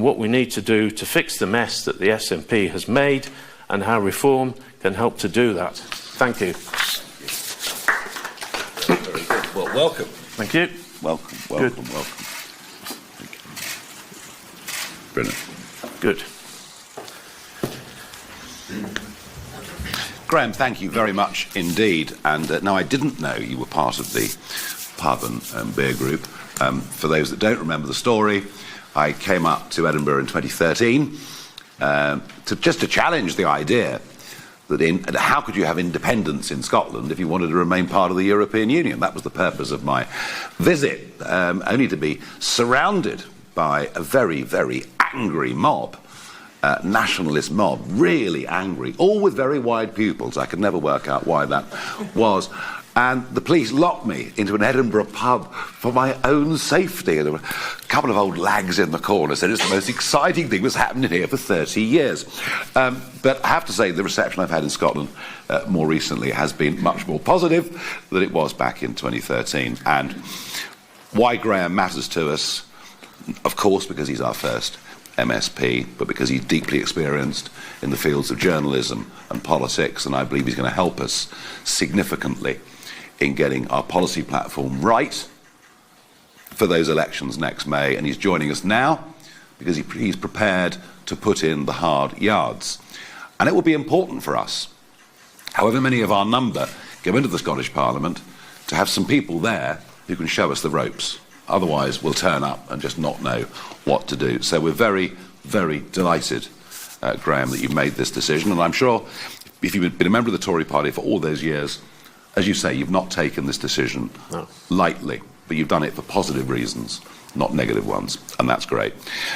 what we need to do to fix the mess that the SNP has made and how reform can help to do that. Thank you. Very good. Well, welcome. Thank you. Welcome. Thank you. Brilliant. Good. Graham, thank you very much indeed. And now I didn't know you were part of the pub and beer group. For those that don't remember the story, I came up to Edinburgh in 2013 to challenge the idea that how could you have independence in Scotland if you wanted to remain part of the European Union? That was the purpose of my visit, only to be surrounded by a very, very angry mob. Nationalist mob, really angry, all with very wide pupils. I could never work out why that was. And the police locked me into an Edinburgh pub for my own safety. There were a couple of old lags in the corner said it's the most exciting thing that's happened here for 30 years. But I have to say the reception I've had in Scotland more recently has been much more positive than it was back in 2013. And why Graham matters to us, of course, because he's our first MSP, but because he's deeply experienced in the fields of journalism and politics, and I believe he's going to help us significantly in getting our policy platform right for those elections next May. And he's joining us now because he's prepared to put in the hard yards. And it will be important for us, however many of our number go into the Scottish Parliament, to have some people there who can show us the ropes. Otherwise, we'll turn up and just not know what to do. So we're very, very delighted, Graham, that you've made this decision. And I'm sure if you've been a member of the Tory party for all those years, as you say, you've not taken this decision lightly, but you've done it for positive reasons, not negative ones. And that's great.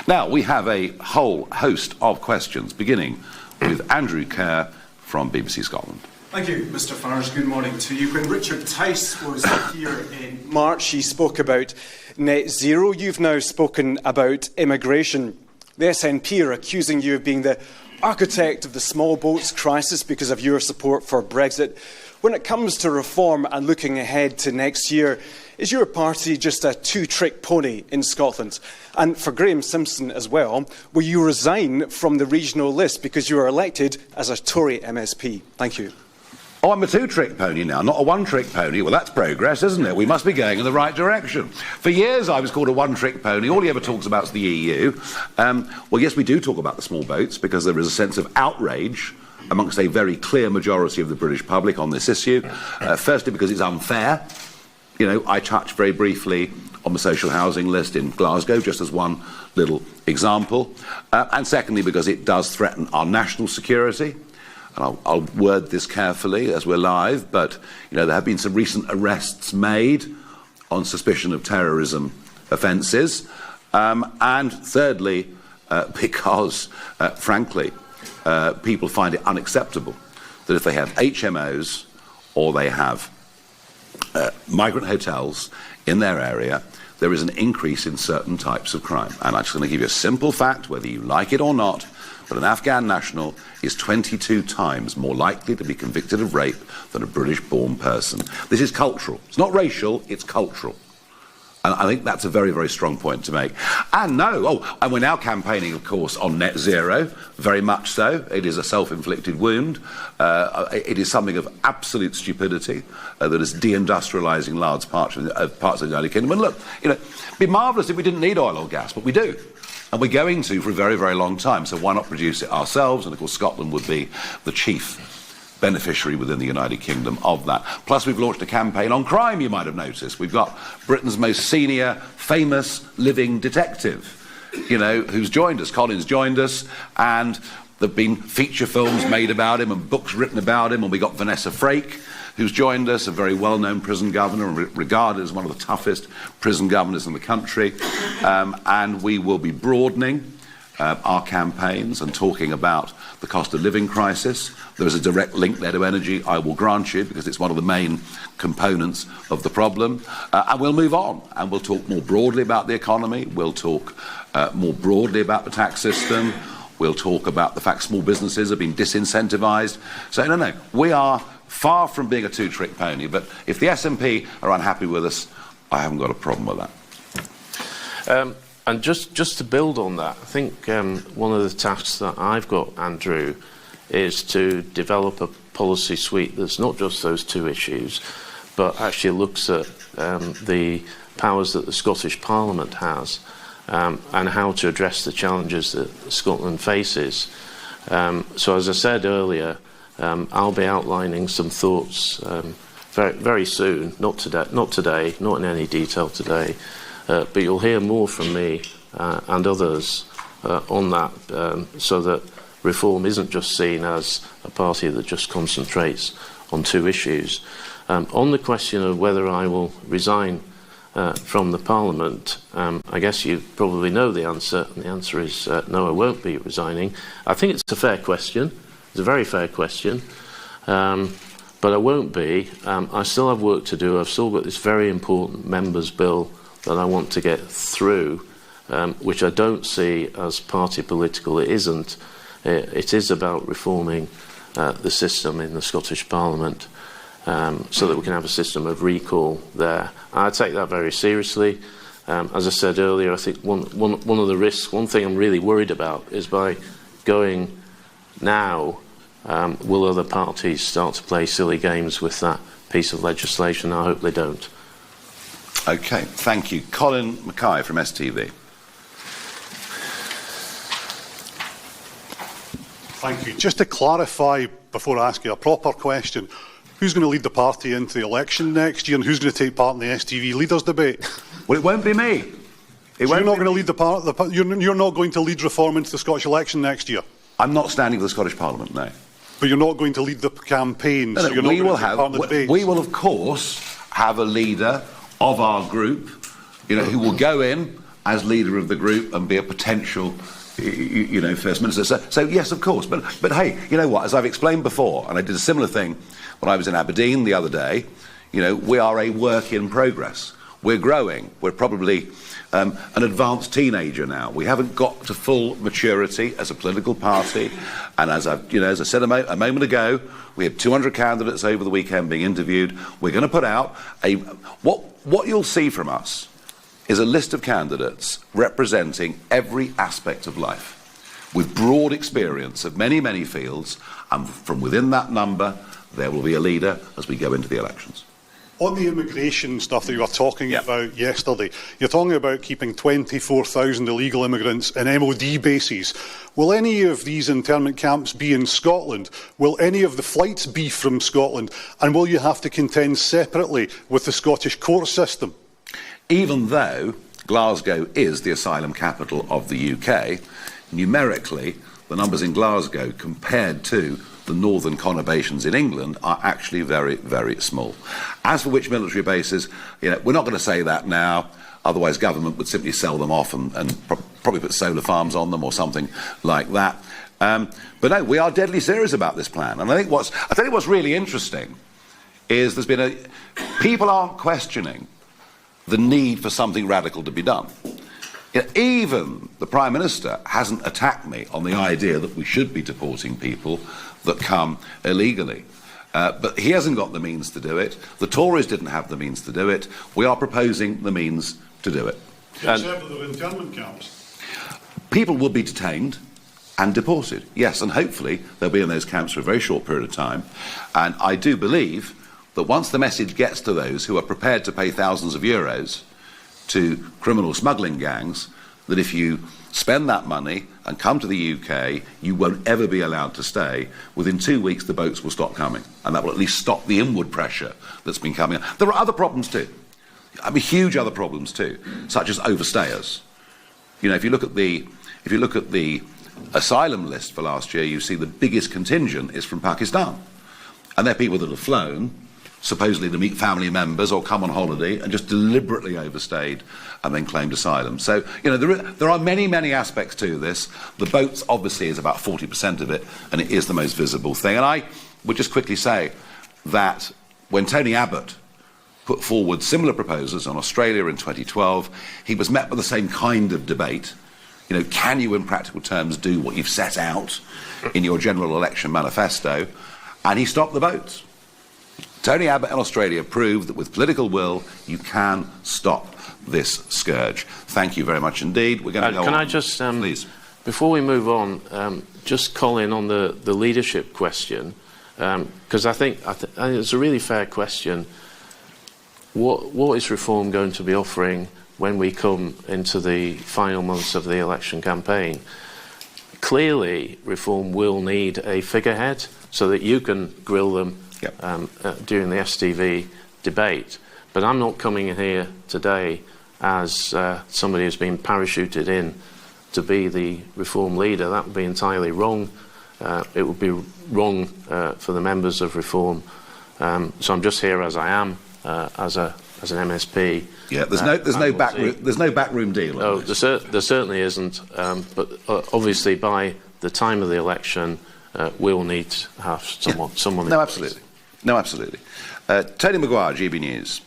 Now, we have a whole host of questions, beginning with Andrew Kerr from BBC Scotland. Thank you, Mr Farage. Good morning to you. When Richard Tice was here in March, he spoke about net zero. You've now spoken about immigration. The SNP are accusing you of being the architect of the small boats crisis because of your support for Brexit. When it comes to reform and looking ahead to next year, is your party just a two-trick pony in Scotland? And for Graham Simpson as well, will you resign from the regional list because you were elected as a Tory MSP? Thank you. Oh, I'm a two-trick pony now, not a one-trick pony. Well, that's progress, isn't it? We must be going in the right direction. For years, I was called a one-trick pony. All he ever talks about is the EU. Well, yes, we do talk about the small boats because there is a sense of outrage amongst a very clear majority of the British public on this issue. Firstly, because it's unfair. You know, I touched very briefly on the social housing list in Glasgow, just as one little example. And secondly, because it does threaten our national security. And I'll word this carefully as we're live, but you know, there have been some recent arrests made on suspicion of terrorism offences. And thirdly, because, frankly, people find it unacceptable that if they have HMOs or they have migrant hotels in their area, there is an increase in certain types of crime. And I'm just going to give you a simple fact, whether you like it or not, but an Afghan national is 22 times more likely to be convicted of rape than a British-born person. This is cultural. It's not racial, it's cultural. And I think that's a very, very strong point to make. And and we're now campaigning, of course, on net zero, very much so. It is a self-inflicted wound. It is something of absolute stupidity that is deindustrialising large parts of the United Kingdom. And look, you know, it'd be marvellous if we didn't need oil or gas, but we do. And we're going to for a very, very long time. So why not produce it ourselves? And of course, Scotland would be the chief beneficiary within the United Kingdom of that. Plus, we've launched a campaign on crime, you might have noticed. We've got Britain's most senior, famous living detective, you know, who's joined us. Colin's joined us, and there have been feature films made about him and books written about him. And we got Vanessa Frake, who's joined us, a very well-known prison governor and regarded as one of the toughest prison governors in the country. And we will be broadening our campaigns and talking about the cost of living crisis. There is a direct link there to energy, I will grant you, because it's one of the main components of the problem. And we'll move on, and we'll talk more broadly about the economy. We'll talk more broadly about the tax system. We'll talk about the fact small businesses have been disincentivised. So, no, we are far from being a two-trick pony. But if the SNP are unhappy with us, I haven't got a problem with that. And just to build on that, I think one of the tasks that I've got, Andrew, is to develop a policy suite that's not just those two issues, but actually looks at the powers that the Scottish Parliament has and how to address the challenges that Scotland faces. So as I said earlier, I'll be outlining some thoughts very, very soon, not today, not in any detail today, but you'll hear more from me and others on that, so that Reform isn't just seen as a party that just concentrates on two issues. On the question of whether I will resign from the Parliament, I guess you probably know the answer, and the answer is no, I won't be resigning. I think it's a fair question. It's a very fair question. But I won't be. I still have work to do. I've still got this very important members' bill that I want to get through, which I don't see as party political. It isn't. It is about reforming the system in the Scottish Parliament so that we can have a system of recall there. I take that very seriously. As I said earlier, I think one of the risks, one thing I'm really worried about is by going now, will other parties start to play silly games with that piece of legislation? I hope they don't. OK, thank you. Colin Mackay from STV. Thank you. Just to clarify, before I ask you a proper question, who's going to lead the party into the election next year, and who's going to take part in the STV leaders debate? Well, it won't be me. You're not going to lead you're not going to lead Reform into the Scottish election next year? I'm not standing for the Scottish Parliament, no. But you're not going to lead the campaign, so you're not going to take part in the debates? We will, of course, have a leader of our group, who will go in as leader of the group and be a potential First Minister. So yes, of course. But hey, you know what? As I've explained before, and I did a similar thing when I was in Aberdeen the other day, we are a work in progress. We're growing. We're probably an advanced teenager now. We haven't got to full maturity as a political party. And as I said a moment ago, we had 200 candidates over the weekend being interviewed. We're going to put out what you'll see from us is a list of candidates representing every aspect of life, with broad experience of many, many fields, and from within that number, there will be a leader as we go into the elections. On the immigration stuff that you were talking about yesterday, you're talking about keeping 24,000 illegal immigrants in MOD bases. Will any of these internment camps be in Scotland? Will any of the flights be from Scotland? And will you have to contend separately with the Scottish court system? Even though Glasgow is the asylum capital of the UK, numerically, the numbers in Glasgow compared to the northern conurbations in England are actually very, very small. As for which military bases, we're not going to say that now, otherwise government would simply sell them off and probably put solar farms on them or something like that. But no, we are deadly serious about this plan. And I tell you what's really interesting is people are questioning the need for something radical to be done. Even the Prime Minister hasn't attacked me on the idea that we should be deporting people that come illegally. But he hasn't got the means to do it. The Tories didn't have the means to do it. We are proposing the means to do it. Except for the internment camps. People will be detained and deported, yes, and hopefully they'll be in those camps for a very short period of time. And I do believe that once the message gets to those who are prepared to pay thousands of euros to criminal smuggling gangs, that if you spend that money and come to the UK, you won't ever be allowed to stay. Within 2 weeks, the boats will stop coming, and that will at least stop the inward pressure that's been coming. There are other problems too. Huge other problems too, such as overstayers. If you look at the asylum list for last year, you see the biggest contingent is from Pakistan, and they're people that have flown supposedly to meet family members or come on holiday and just deliberately overstayed and then claimed asylum. So, there are many, many aspects to this. The boats obviously is about 40% of it, and it is the most visible thing. And I would just quickly say that when Tony Abbott put forward similar proposals on Australia in 2012, he was met with the same kind of debate. Can you in practical terms do what you've set out in your general election manifesto? And he stopped the boats. Tony Abbott in Australia proved that with political will, you can stop this scourge. Thank you very much indeed. We're going to go can on. I just, please, before we move on, just call in on the leadership question, because I think it's a really fair question. What is Reform going to be offering when we come into the final months of the election campaign? Clearly, Reform will need a figurehead so that you can grill them during the STV debate. But I'm not coming in here today as somebody who's been parachuted in to be the Reform leader. That would be entirely wrong. It would be wrong for the members of Reform. So I'm just here as I am, as an MSP. Yeah, there's no backroom deal. No, there certainly isn't. But obviously, by the time of the election, we'll need to have someone. No, absolutely. No, absolutely. Tony Maguire, GB News.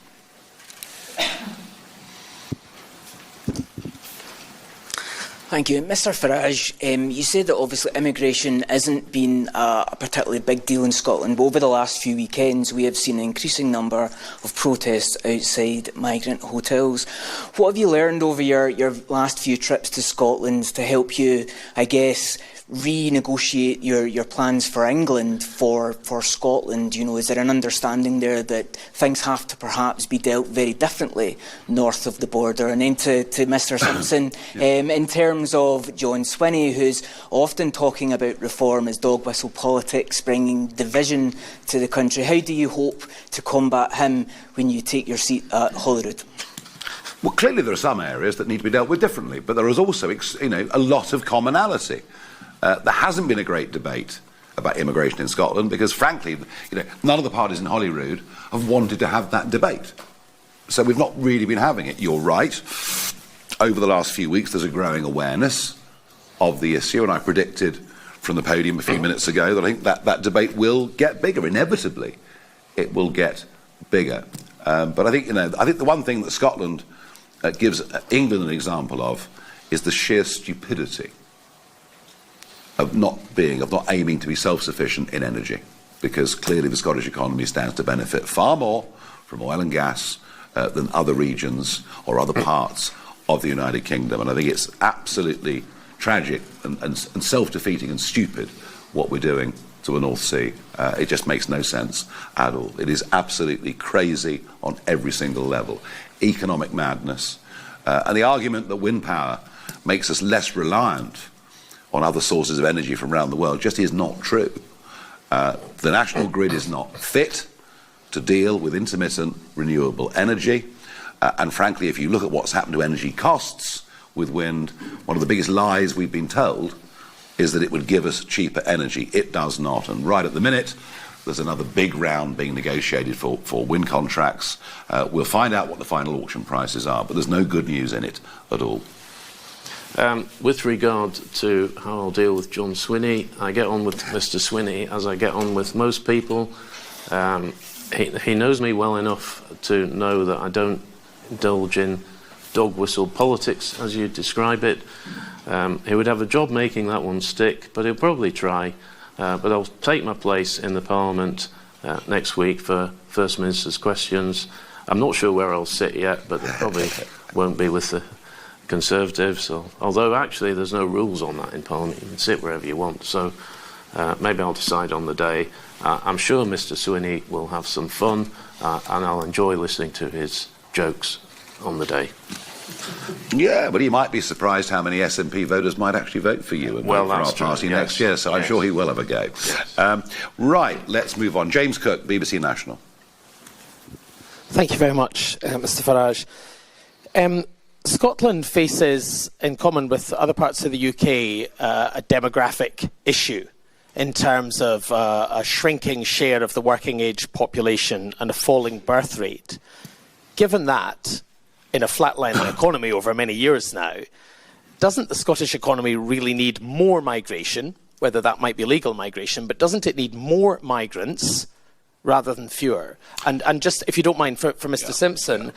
Thank you. Mr Farage, you said that obviously immigration hasn't been a particularly big deal in Scotland, but over the last few weekends we have seen an increasing number of protests outside migrant hotels. What have you learned over your last few trips to Scotland to help you, I guess, renegotiate your plans for England for Scotland? You know, is there an understanding there that things have to perhaps be dealt very differently north of the border? And then to Mr Simpson, in terms of John Swinney, who's often talking about reform as dog whistle politics, bringing division to the country, how do you hope to combat him when you take your seat at Holyrood? Well, clearly there are some areas that need to be dealt with differently, but there is also, a lot of commonality. There hasn't been a great debate about immigration in Scotland because, frankly, none of the parties in Holyrood have wanted to have that debate. So we've not really been having it. You're right. Over the last few weeks, there's a growing awareness of the issue, and I predicted from the podium a few minutes ago that I think that debate will get bigger. Inevitably, it will get bigger. But I think the one thing that Scotland gives England an example of is the sheer stupidity of not aiming to be self-sufficient in energy, because clearly the Scottish economy stands to benefit far more from oil and gas than other regions or other parts of the United Kingdom. And I think it's absolutely tragic and self-defeating and stupid what we're doing to the North Sea. It just makes no sense at all. It is absolutely crazy on every single level. Economic madness. And the argument that wind power makes us less reliant on other sources of energy from around the world just is not true. The national grid is not fit to deal with intermittent renewable energy. And frankly, if you look at what's happened to energy costs with wind, one of the biggest lies we've been told is that it would give us cheaper energy. It does not. And right at the minute, there's another big round being negotiated for wind contracts. We'll find out what the final auction prices are, but there's no good news in it at all. With regard to how I'll deal with John Swinney, I get on with Mr Swinney as I get on with most people. He knows me well enough to know that I don't indulge in dog whistle politics, as you describe it. He would have a job making that one stick, but he'll probably try. But I'll take my place in the Parliament next week for First Minister's questions. I'm not sure where I'll sit yet, but it probably won't be with the Conservatives, although actually there's no rules on that in Parliament. You can sit wherever you want, so maybe I'll decide on the day. I'm sure Mr Swinney will have some fun, and I'll enjoy listening to his jokes on the day. Yeah, but he might be surprised how many SNP voters might actually vote for you and vote for our party next year, so I'm sure he will have a go. Yes. Right, let's move on. James Cook, BBC National. Thank you very much, Mr Farage. Scotland faces, in common with other parts of the UK, a demographic issue in terms of a shrinking share of the working age population and a falling birth rate. Given that, in a flatlining economy over many years now, doesn't the Scottish economy really need more migration, whether that might be legal migration, but doesn't it need more migrants rather than fewer? And just, if you don't mind, for Mr Simpson,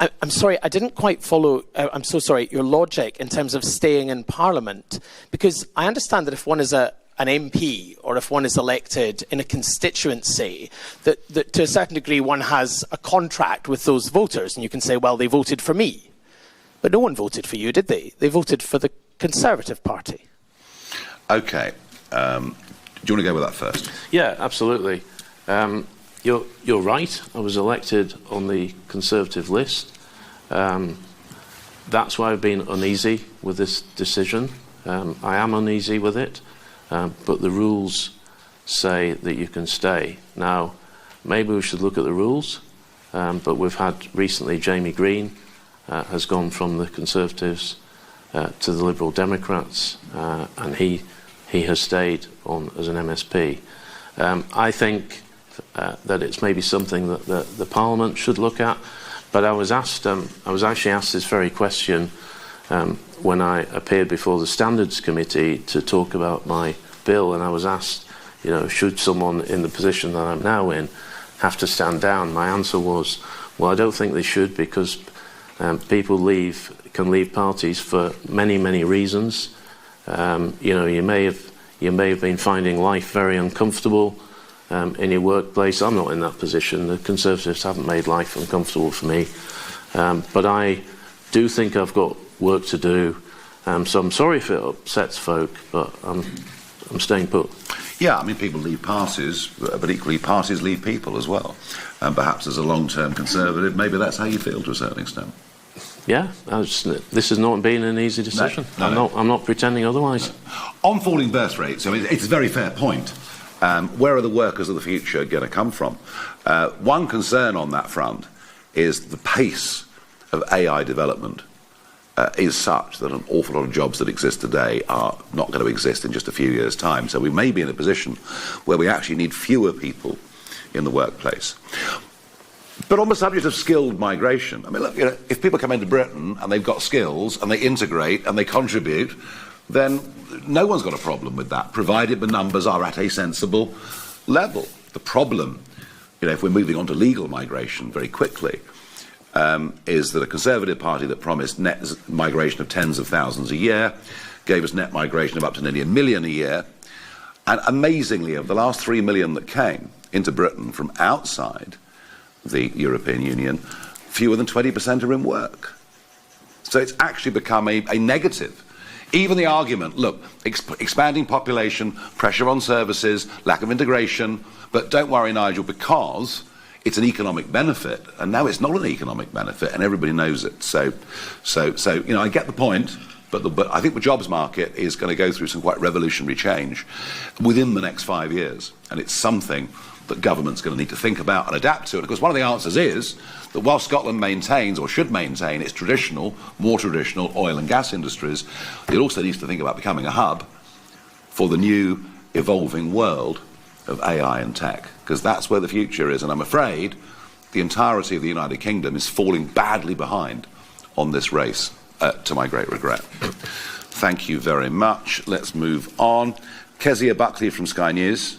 I'm sorry, I didn't quite follow, your logic in terms of staying in Parliament, because I understand that if one is a an MP or if one is elected in a constituency, that to a certain degree one has a contract with those voters, and you can say, well, they voted for me. But no one voted for you, did they? They voted for the Conservative Party. OK. Do you want to go with that first? Yeah, absolutely. You're right. I was elected on the Conservative list. That's why I've been uneasy with this decision. I am uneasy with it, but the rules say that you can stay. Now, maybe we should look at the rules, but we've had recently Jamie Green has gone from the Conservatives to the Liberal Democrats, and he has stayed on as an MSP. I think that it's maybe something that the Parliament should look at. But I was actually asked this very question when I appeared before the Standards Committee to talk about my bill, and I was asked, should someone in the position that I'm now in have to stand down? My answer was, well, I don't think they should, because people can leave parties for many, many reasons. You may have been finding life very uncomfortable in your workplace. I'm not in that position. The Conservatives haven't made life uncomfortable for me. But I do think I've got work to do. So I'm sorry if it upsets folk, but I'm staying put. Yeah, I mean, people leave parties, but equally parties leave people as well. And perhaps as a long-term Conservative, maybe that's how you feel to a certain extent. Yeah, this has not been an easy decision. No. I'm not pretending otherwise. No. On falling birth rates, I mean, it's a very fair point. Where are the workers of the future going to come from? One concern on that front is the pace of AI development is such that an awful lot of jobs that exist today are not going to exist in just a few years' time. So we may be in a position where we actually need fewer people in the workplace. But on the subject of skilled migration, I mean, look, if people come into Britain and they've got skills and they integrate and they contribute, then no one's got a problem with that, provided the numbers are at a sensible level. The problem, if we're moving on to legal migration very quickly, is that a Conservative Party that promised net migration of tens of thousands a year gave us net migration of up to nearly 1 million a year. And amazingly, of the last 3 million that came into Britain from outside the European Union, fewer than 20% are in work. So it's actually become a negative. Even the argument, look, expanding population, pressure on services, lack of integration, but don't worry, Nigel, because it's an economic benefit, and now it's not an economic benefit, and everybody knows it. So I get the point, but I think the jobs market is going to go through some quite revolutionary change within the next 5 years, and it's something that government's going to need to think about and adapt to it. Because one of the answers is that while Scotland maintains, or should maintain, its more traditional oil and gas industries, it also needs to think about becoming a hub for the new evolving world of AI and tech, because that's where the future is. And I'm afraid the entirety of the United Kingdom is falling badly behind on this race, to my great regret. Thank you very much. Let's move on. Kezia Buckley from Sky News.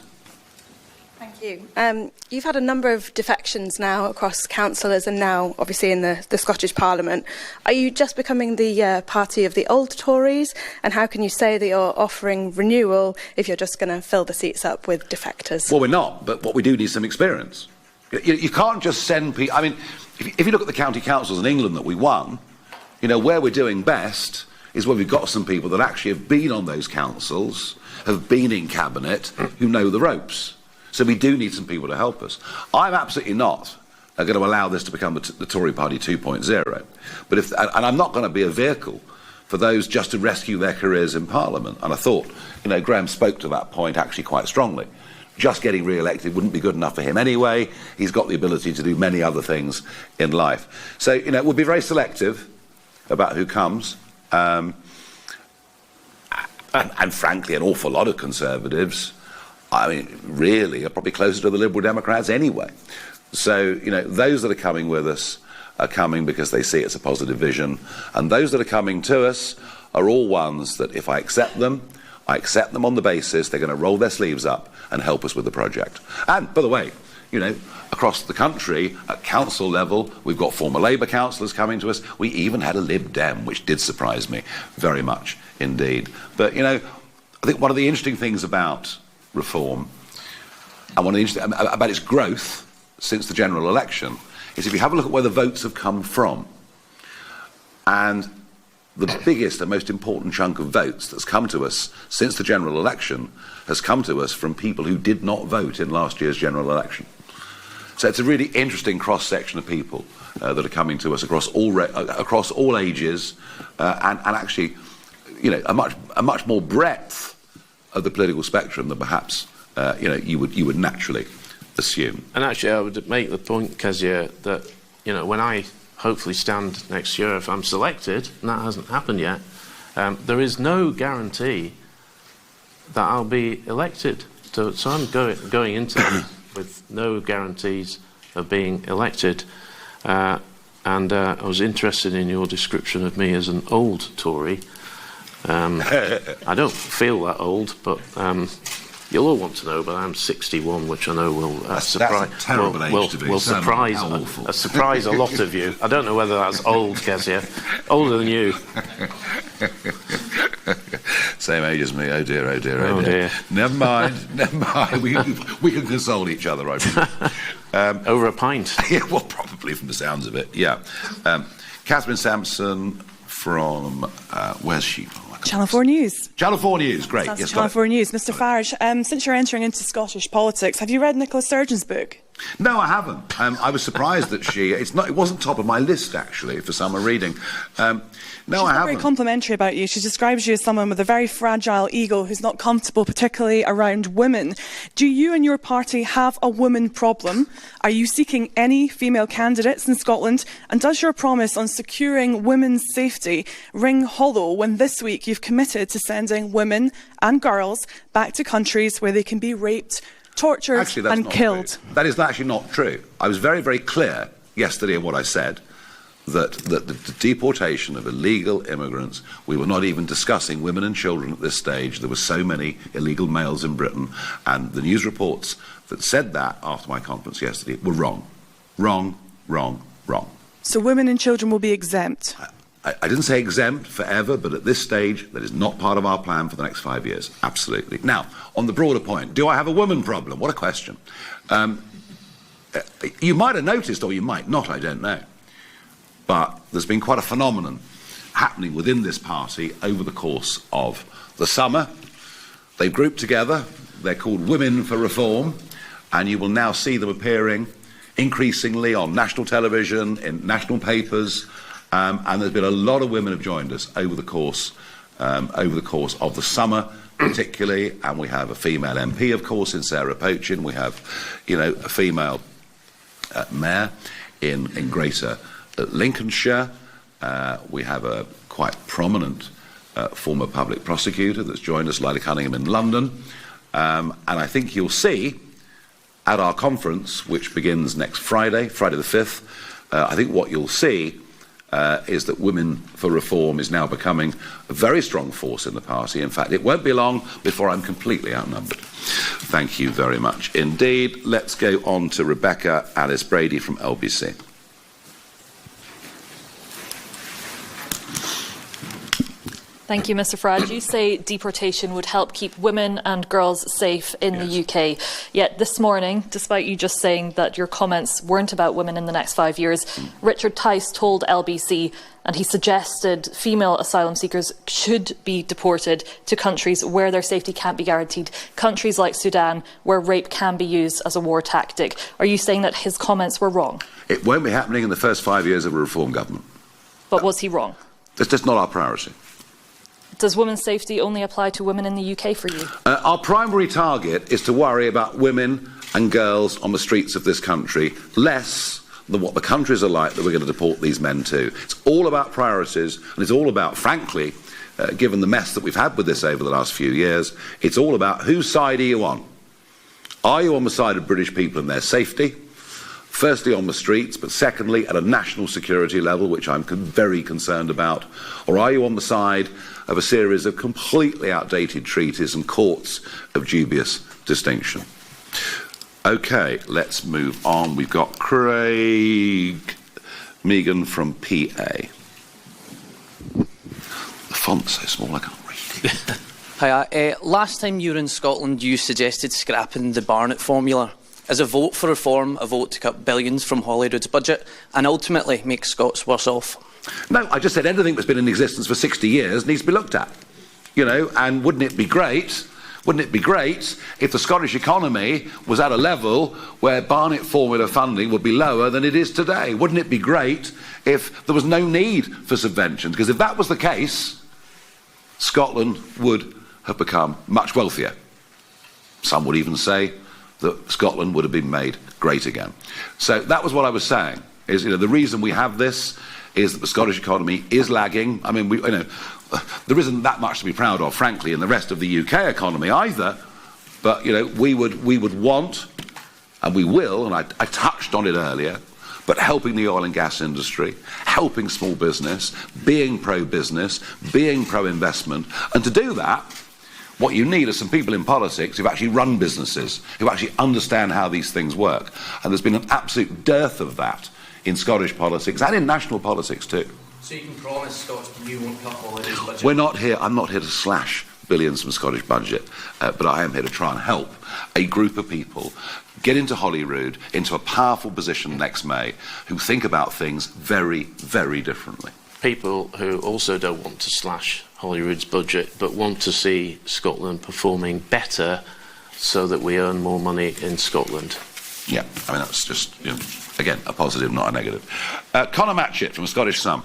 Thank you. You've had a number of defections now across councillors and now obviously in the Scottish Parliament. Are you just becoming the party of the old Tories? And how can you say that you're offering renewal if you're just going to fill the seats up with defectors? Well, we're not, but what we do need some experience. You can't just send people. I mean, if you look at the county councils in England that we won, where we're doing best is where we've got some people that actually have been on those councils, have been in cabinet, who know the ropes. So we do need some people to help us. I'm absolutely not going to allow this to become the Tory Party 2.0. But and I'm not going to be a vehicle for those just to rescue their careers in Parliament. And I thought, Graham spoke to that point actually quite strongly. Just getting re-elected wouldn't be good enough for him anyway. He's got the ability to do many other things in life. So, we'll be very selective about who comes. And frankly, an awful lot of Conservatives, really are probably closer to the Liberal Democrats anyway. So, those that are coming with us are coming because they see it's a positive vision. And those that are coming to us are all ones that if I accept them on the basis they're going to roll their sleeves up and help us with the project. And, by the way, across the country, at council level, we've got former Labour councillors coming to us. We even had a Lib Dem, which did surprise me very much indeed. But, I think one of the interesting things about reform, and one of the interesting about its growth since the general election, is if you have a look at where the votes have come from, and the biggest and most important chunk of votes that's come to us since the general election has come to us from people who did not vote in last year's general election. So it's a really interesting cross-section of people that are coming to us across all ages, and actually, you know, a much more breadth of the political spectrum than perhaps you would naturally assume. And actually, I would make the point, Kezia, that when I hopefully stand next year, if I'm selected, and that hasn't happened yet, there is no guarantee that I'll be elected. So I'm going into this with no guarantees of being elected. And I was interested in your description of me as an old Tory. I don't feel that old, but you'll all want to know, but I'm 61, which I know will surprise. That's a terrible age to be. Will surprise a lot of you. I don't know whether that's old, Kezia. Older than you. Same age as me. Oh dear, oh dear, oh dear. Never mind, never mind. We can console each other, I think. Over a pint. Yeah, well, probably from the sounds of it. Yeah. Catherine Sampson from where's she? Channel 4 News. Channel 4 News, great. Yes, Channel 4 News. Mr Farage, since you're entering into Scottish politics, have you read Nicola Sturgeon's book? No, I haven't. I was surprised that it wasn't top of my list, actually, for summer reading. No, I haven't. She's very complimentary about you. She describes you as someone with a very fragile ego who's not comfortable, particularly around women. Do you and your party have a woman problem? Are you seeking any female candidates in Scotland? And does your promise on securing women's safety ring hollow when this week you've committed to sending women and girls back to countries where they can be raped, tortured and killed? True. That is actually not true. I was very, very clear yesterday in what I said, that the deportation of illegal immigrants, we were not even discussing women and children at this stage. There were so many illegal males in Britain, and the news reports that said that after my conference yesterday were wrong. Wrong, wrong, wrong. So women and children will be exempt? I didn't say exempt forever, but at this stage, that is not part of our plan for the next 5 years. Absolutely. Now, on the broader point, do I have a woman problem? What a question. You might have noticed, or you might not, I don't know. But there's been quite a phenomenon happening within this party over the course of the summer. They've grouped together. They're called Women for Reform, and you will now see them appearing increasingly on national television, in national papers, and there's been a lot of women have joined us over the course of the summer, particularly. And we have a female MP, of course, in Sarah Pochin. We have, a female mayor in Greater Lincolnshire. We have a quite prominent former public prosecutor that's joined us, Lila Cunningham, in London. And I think you'll see at our conference, which begins next Friday, Friday the 5th, I think what you'll see is that Women for Reform is now becoming a very strong force in the party. In fact, it won't be long before I'm completely outnumbered. Thank you very much indeed. Let's go on to Rebecca Alice Brady from LBC. Thank you, Mr Farage. You say deportation would help keep women and girls safe in the UK. Yet this morning, despite you just saying that your comments weren't about women in the next 5 years, Richard Tice told LBC, and he suggested female asylum seekers should be deported to countries where their safety can't be guaranteed, countries like Sudan, where rape can be used as a war tactic. Are you saying that his comments were wrong? It won't be happening in the first 5 years of a reform government. But was he wrong? It's just not our priority. Does women's safety only apply to women in the UK for you? Our primary target is to worry about women and girls on the streets of this country, less than what the countries are like that we're going to deport these men to. It's all about priorities, and it's all about, frankly, given the mess that we've had with this over the last few years, it's all about whose side are you on? Are you on the side of British people and their safety? Firstly on the streets, but secondly at a national security level, which I'm very concerned about? Or are you on the side of a series of completely outdated treaties and courts of dubious distinction? OK, let's move on. We've got Craig Megan from PA. The font's so small I can't read it. Hi. Last time you were in Scotland, you suggested scrapping the Barnett formula. Is a vote for reform a vote to cut billions from Holyrood's budget and ultimately make Scots worse off? No, I just said anything that's been in existence for 60 years needs to be looked at. You know, and wouldn't it be great if the Scottish economy was at a level where Barnett formula funding would be lower than it is today? Wouldn't it be great if there was no need for subventions? Because if that was the case, Scotland would have become much wealthier. Some would even say that Scotland would have been made great again. So that was what I was saying, is, you know, the reason we have this is that the Scottish economy is lagging. I mean, there isn't that much to be proud of, frankly, in the rest of the UK economy either, but, you know, we would want, and we will, and I touched on it earlier, but helping the oil and gas industry, helping small business, being pro-business, being pro-investment, and to do that, what you need are some people in politics who've actually run businesses, who actually understand how these things work. And there's been an absolute dearth of that in Scottish politics and in national politics too. So you can promise Scots you won't cut Holyrood's budget? I'm not here to slash billions from the Scottish budget, but I am here to try and help a group of people get into Holyrood, into a powerful position next May, who think about things very, very differently. People who also don't want to slash Holyrood's budget but want to see Scotland performing better so that we earn more money in Scotland. Yeah, I mean, that's just, you know, again, a positive, not a negative. Conor Matchett from Scottish Sun.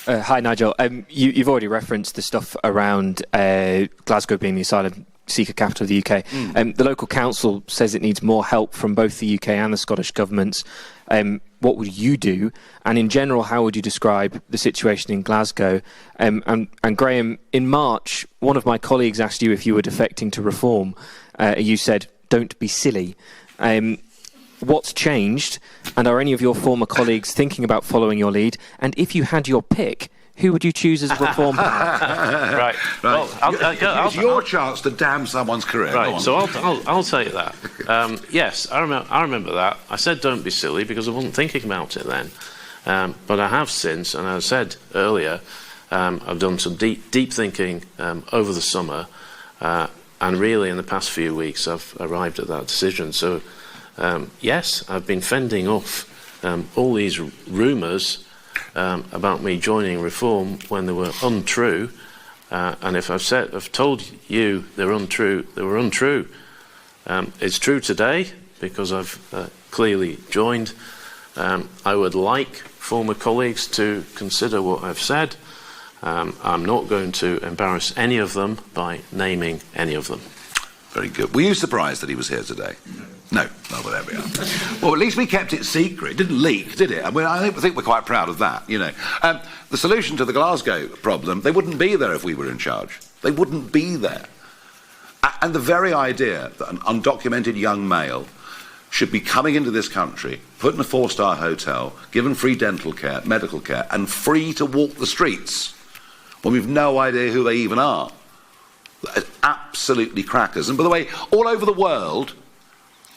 Hi, Nigel. You've already referenced the stuff around Glasgow being the asylum seeker capital of the UK. The local council says it needs more help from both the UK and the Scottish governments. What would you do? And in general, how would you describe the situation in Glasgow? And Graham, in March, one of my colleagues asked you if you were defecting to reform. You said, don't be silly. What's changed? And are any of your former colleagues thinking about following your lead? And if you had your pick, who would you choose as reform? Right. Well, it's your chance to damn someone's career. Right. So I'll tell you that. Yes, I remember that. I said don't be silly because I wasn't thinking about it then. But I have since, and as I said earlier, I've done some deep thinking over the summer, and really in the past few weeks I've arrived at that decision. So yes, I've been fending off all these rumours about me joining Reform when they were untrue, and if I've told you they're untrue, they were untrue. It's true today because I've clearly joined. I would like former colleagues to consider what I've said. I'm not going to embarrass any of them by naming any of them. Very good. Were you surprised that he was here today? No. Well, there we are. Well, at least we kept it secret. It didn't leak, did it? I mean, I think we're quite proud of that, you know. The solution to the Glasgow problem, they wouldn't be there if we were in charge. They wouldn't be there. And the very idea that an undocumented young male should be coming into this country, put in a 4-star hotel, given free dental care, medical care, and free to walk the streets when we've no idea who they even are. Absolutely crackers. And by the way, all over the world,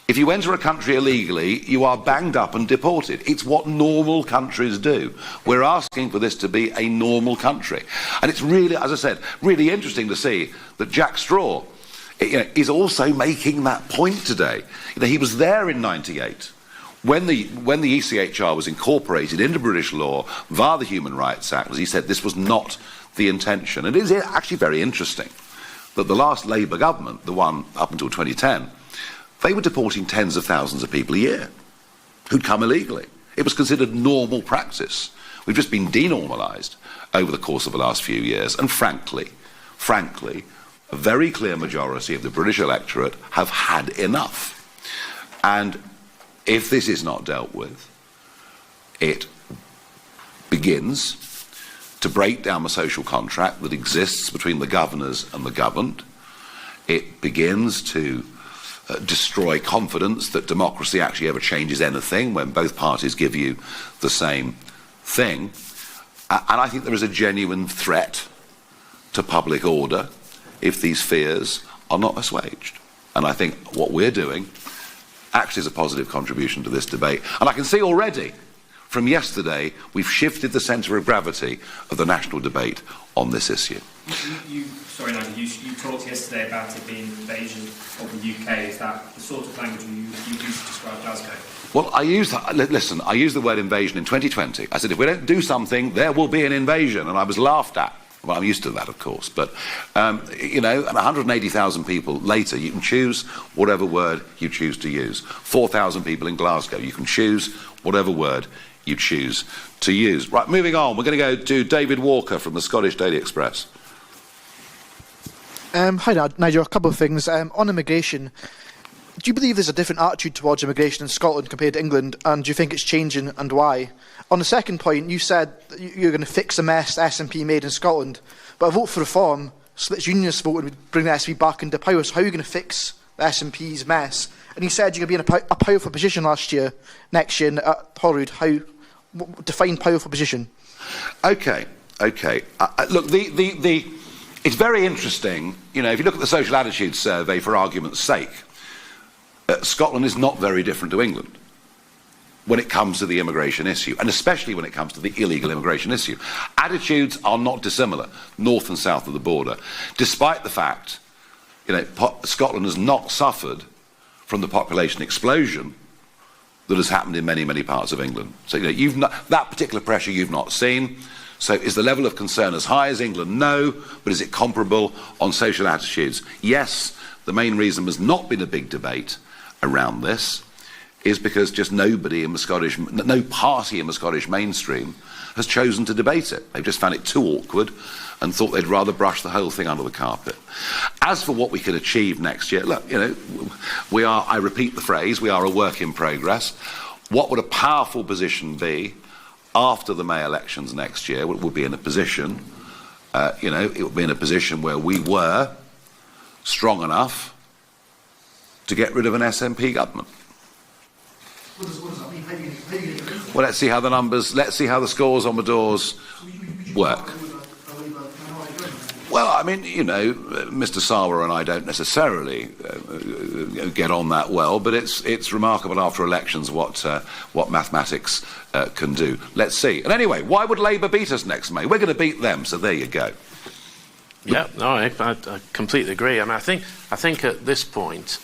if you enter a country illegally, you are banged up and deported. It's what normal countries do. We're asking for this to be a normal country. And it's really, as I said, really interesting to see that Jack Straw, you know, is also making that point today. You know, he was there in '98 when the ECHR was incorporated into British law via the Human Rights Act, as he said this was not the intention. And it is actually very interesting that the last Labour government, the one up until 2010, they were deporting tens of thousands of people a year who'd come illegally. It was considered normal practice. We've just been denormalised over the course of the last few years. And frankly, a very clear majority of the British electorate have had enough. And if this is not dealt with, it begins to break down the social contract that exists between the governors and the governed. It begins to destroy confidence that democracy actually ever changes anything when both parties give you the same thing. And I think there is a genuine threat to public order if these fears are not assuaged. And I think what we're doing actually is a positive contribution to this debate. And I can see already from yesterday, we've shifted the centre of gravity of the national debate on this issue. Sorry, Nigel, you talked yesterday about it being an invasion of the UK. Is that the sort of language you used to describe Glasgow? Well, I used the word invasion in 2020. I said, if we don't do something, there will be an invasion, and I was laughed at. Well, I'm used to that, of course, but, you know, 180,000 people later, you can choose whatever word you choose to use. 4,000 people in Glasgow, you can choose whatever word you choose to use. Right, moving on, we're going to go to David Walker from the Scottish Daily Express. Hi, Nigel. A couple of things. On immigration, do you believe there's a different attitude towards immigration in Scotland compared to England, and do you think it's changing, and why? On the second point, you said that you're going to fix the mess the SNP made in Scotland, but a vote for reform, Splits Unionist vote, would bring the SNP back into power, so how are you going to fix the SNP's mess? And you said you're going to be in a powerful position next year at Holyrood. How? Define powerful position. Okay. Look, it's very interesting. You know, if you look at the social attitude survey, for argument's sake, Scotland is not very different to England when it comes to the immigration issue, and especially when it comes to the illegal immigration issue. Attitudes are not dissimilar, north and south of the border, despite the fact, you know, Scotland has not suffered from the population explosion that has happened in many, many parts of England. So, you know, that particular pressure you've not seen. So is the level of concern as high as England? No. But is it comparable on social attitudes? Yes. The main reason there's not been a big debate around this is because just no party in the Scottish mainstream has chosen to debate it. They've just found it too awkward and thought they'd rather brush the whole thing under the carpet. As for what we can achieve next year, look, you know, I repeat the phrase, we are a work in progress. What would a powerful position be after the May elections next year? It would be in a position, it would be in a position where we were strong enough to get rid of an SNP government. What does that mean? How do you get rid of it? Well, let's see how the scores on the doors work. Well, I mean, you know, Mr. Sawa and I don't necessarily get on that well, but it's remarkable after elections what mathematics can do. Let's see. And anyway, why would Labour beat us next May? We're going to beat them, so there you go. Yeah, no, I completely agree. I mean, I think at this point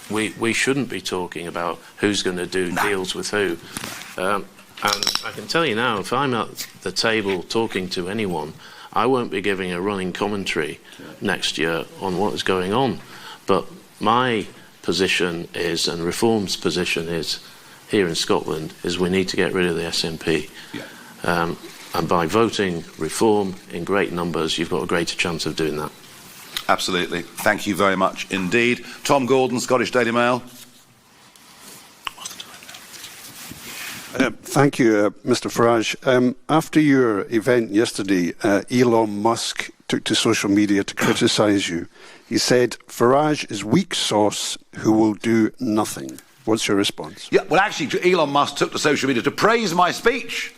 we shouldn't be talking about who's going to do deals with who. And I can tell you now, if I'm at the table talking to anyone, I won't be giving a running commentary next year on what is going on. But my position is, and Reform's position is, here in Scotland, is we need to get rid of the SNP. Yeah. And by voting Reform in great numbers, you've got a greater chance of doing that. Absolutely. Thank you very much indeed. Tom Gordon, Scottish Daily Mail. Thank you, Mr. Farage. After your event yesterday, Elon Musk took to social media to criticise you. He said, Farage is weak sauce who will do nothing. What's your response? Yeah, well, actually, Elon Musk took to social media to praise my speech,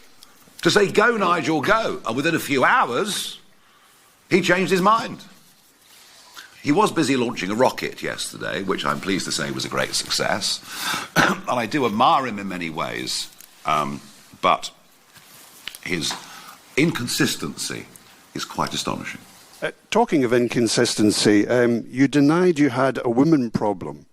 to say, go, Nigel, go. And within a few hours, he changed his mind. He was busy launching a rocket yesterday, which I'm pleased to say was a great success. And I do admire him in many ways. But his inconsistency is quite astonishing. Talking of inconsistency, you denied you had a women problem,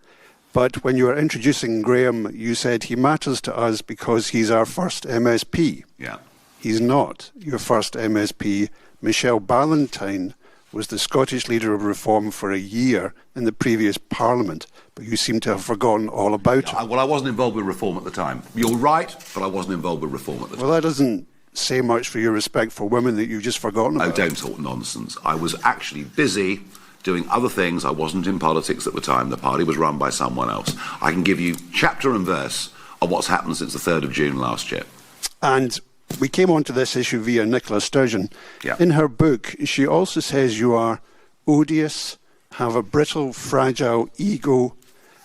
but when you were introducing Graham, you said he matters to us because he's our first MSP. Yeah. He's not your first MSP. Michelle Ballantyne was the Scottish leader of Reform for a year in the previous Parliament, but you seem to have forgotten all about it. Well, I wasn't involved with Reform at the time. You're right, but I wasn't involved with Reform at the time. Well, that doesn't say much for your respect for women that you've just forgotten about. Oh, don't talk nonsense. I was actually busy doing other things. I wasn't in politics at the time. The party was run by someone else. I can give you chapter and verse on what's happened since the 3rd of June last year. And we came onto this issue via Nicola Sturgeon. Yeah. In her book, she also says you are odious, have a brittle, fragile ego,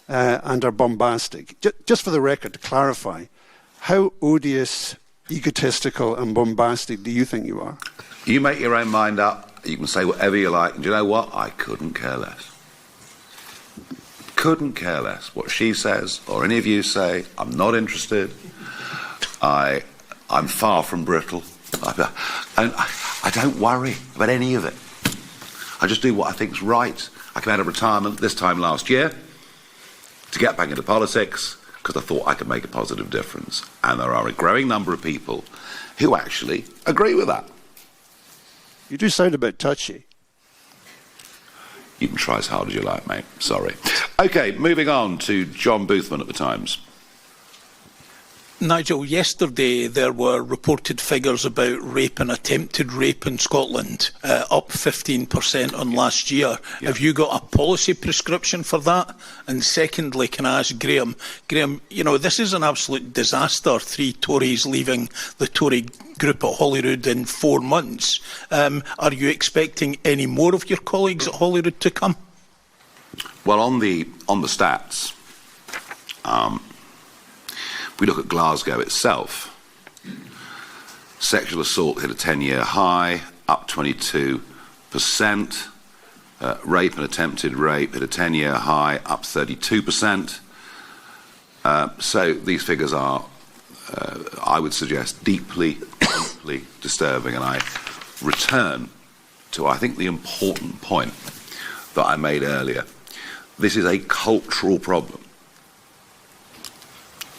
and are bombastic. Just for the record, to clarify, how odious, egotistical and bombastic do you think you are? You make your own mind up. You can say whatever you like. And do you know what? I couldn't care less. Couldn't care less what she says or any of you say. I'm not interested. I'm far from brittle. I don't worry about any of it. I just do what I think's right. I came out of retirement this time last year to get back into politics because I thought I could make a positive difference. And there are a growing number of people who actually agree with that. You do sound a bit touchy. You can try as hard as you like, mate. Sorry. OK, moving on to John Boothman at the Times. Nigel, yesterday there were reported figures about rape and attempted rape in Scotland, up 15% on last year. Yeah. Have you got a policy prescription for that? And secondly, can I ask Graham, you know, this is an absolute disaster, 3 Tories leaving the Tory group at Holyrood in 4 months. Are you expecting any more of your colleagues at Holyrood to come? Well, on the stats, we look at Glasgow itself. Sexual assault hit a 10-year high, up 22%. Rape and attempted rape hit a 10-year high, up 32%. So these figures are, I would suggest, deeply disturbing. And I return to, I think, the important point that I made earlier. This is a cultural problem.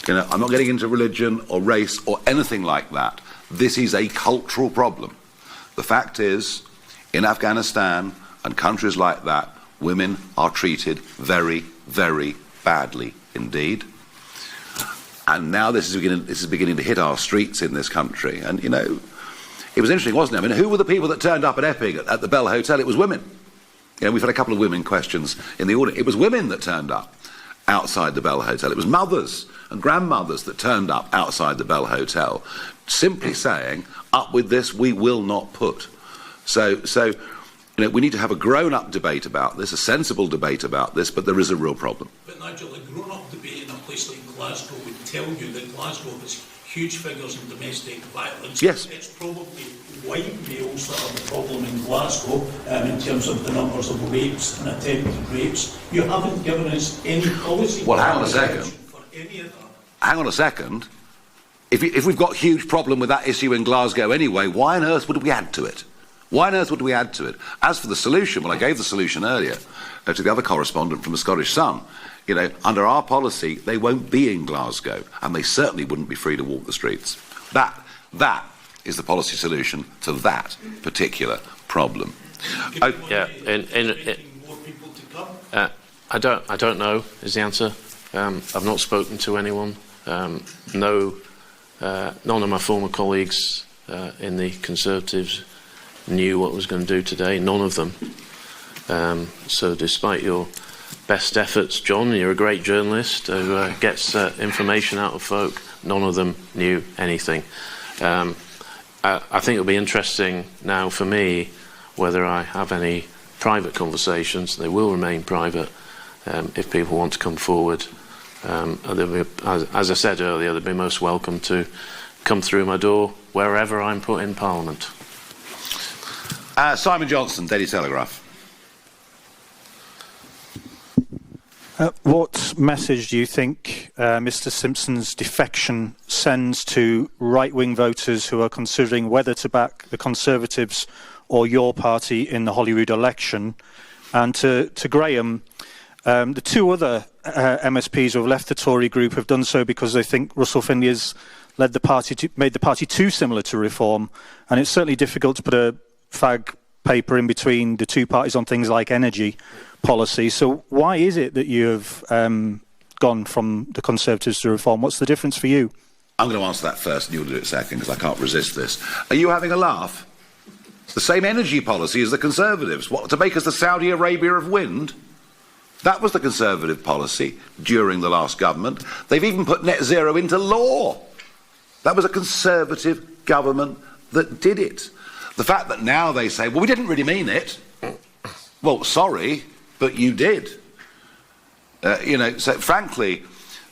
You know, I'm not getting into religion or race or anything like that. This is a cultural problem. The fact is, in Afghanistan and countries like that, women are treated very, very badly indeed. And now this is beginning to hit our streets in this country. And, you know, it was interesting, wasn't it? I mean, who were the people that turned up at Epping at the Bell Hotel? It was women. You know, we've had a couple of women questions in the audience. It was women that turned up outside the Bell Hotel. It was mothers and grandmothers that turned up outside the Bell Hotel, simply saying, up with this, we will not put. So you know, we need to have a grown-up debate about this, a sensible debate about this, but there is a real problem. But Nigel, a grown-up debate in a place like Glasgow would tell you that Glasgow has huge figures in domestic violence. Yes. It's probably white males that are the problem in Glasgow in terms of the numbers of rapes and attempted rapes. You haven't given us any policy. Well, hang on a second. For any of that. Hang on a second. If we've got a huge problem with that issue in Glasgow anyway, why on earth would we add to it? Why on earth would we add to it? As for the solution, well, I gave the solution earlier to the other correspondent from the Scottish Sun. You know, under our policy, they won't be in Glasgow, and they certainly wouldn't be free to walk the streets. That is the policy solution to that particular problem. Yeah, I don't know is the answer. I've not spoken to anyone. None of my former colleagues in the Conservatives knew what I was going to do today. None of them. So despite your best efforts, John, you're a great journalist who gets information out of folk. None of them knew anything. I think it'll be interesting now for me whether I have any private conversations. They will remain private if people want to come forward. As I said earlier, they'd be most welcome to come through my door wherever I'm put in Parliament. Simon Johnson, Daily Telegraph. What message do you think Mr Simpson's defection sends to right-wing voters who are considering whether to back the Conservatives or your party in the Holyrood election? And to Graham, the 2 other MSPs who have left the Tory group have done so because they think Russell Finlay has made the party too similar to Reform, and it's certainly difficult to put a fag paper in between the 2 parties on things like energy policy. So why is it that you have gone from the Conservatives to Reform? What's the difference for you? I'm going to answer that first and you'll do it second because I can't resist this. Are you having a laugh? It's the same energy policy as the Conservatives. What, to make us the Saudi Arabia of wind? That was the Conservative policy during the last government. They've even put net zero into law. That was a Conservative government that did it. The fact that now they say, well, we didn't really mean it. Well, sorry, but you did. You know, so frankly,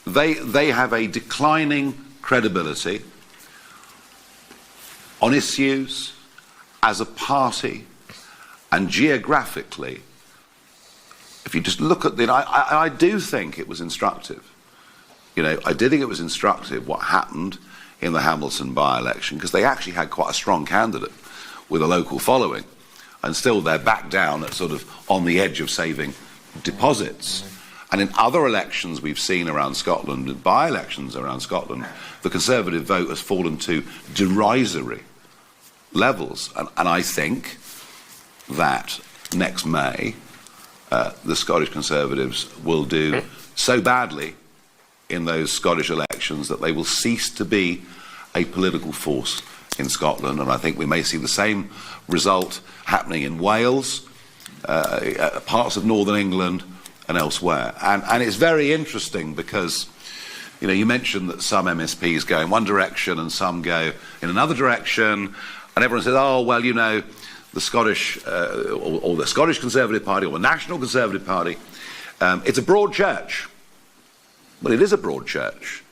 they have a declining credibility on issues as a party and geographically. If you just look at the, I do think it was instructive. You know, I did think it was instructive what happened in the Hamilton by-election because they actually had quite a strong candidate with a local following, and still they're back down at sort of on the edge of saving deposits. And in other elections we've seen around Scotland, by-elections around Scotland, the Conservative vote has fallen to derisory levels. And I think that next May, the Scottish Conservatives will do so badly in those Scottish elections that they will cease to be a political force in Scotland. And I think we may see the same result happening in Wales, parts of northern England and elsewhere. And it's very interesting because, you know, you mentioned that some MSPs go in one direction and some go in another direction, and everyone says, oh, well, you know, the Scottish, or the Scottish Conservative Party or the National Conservative Party, it's a broad church. Well, it is a broad church.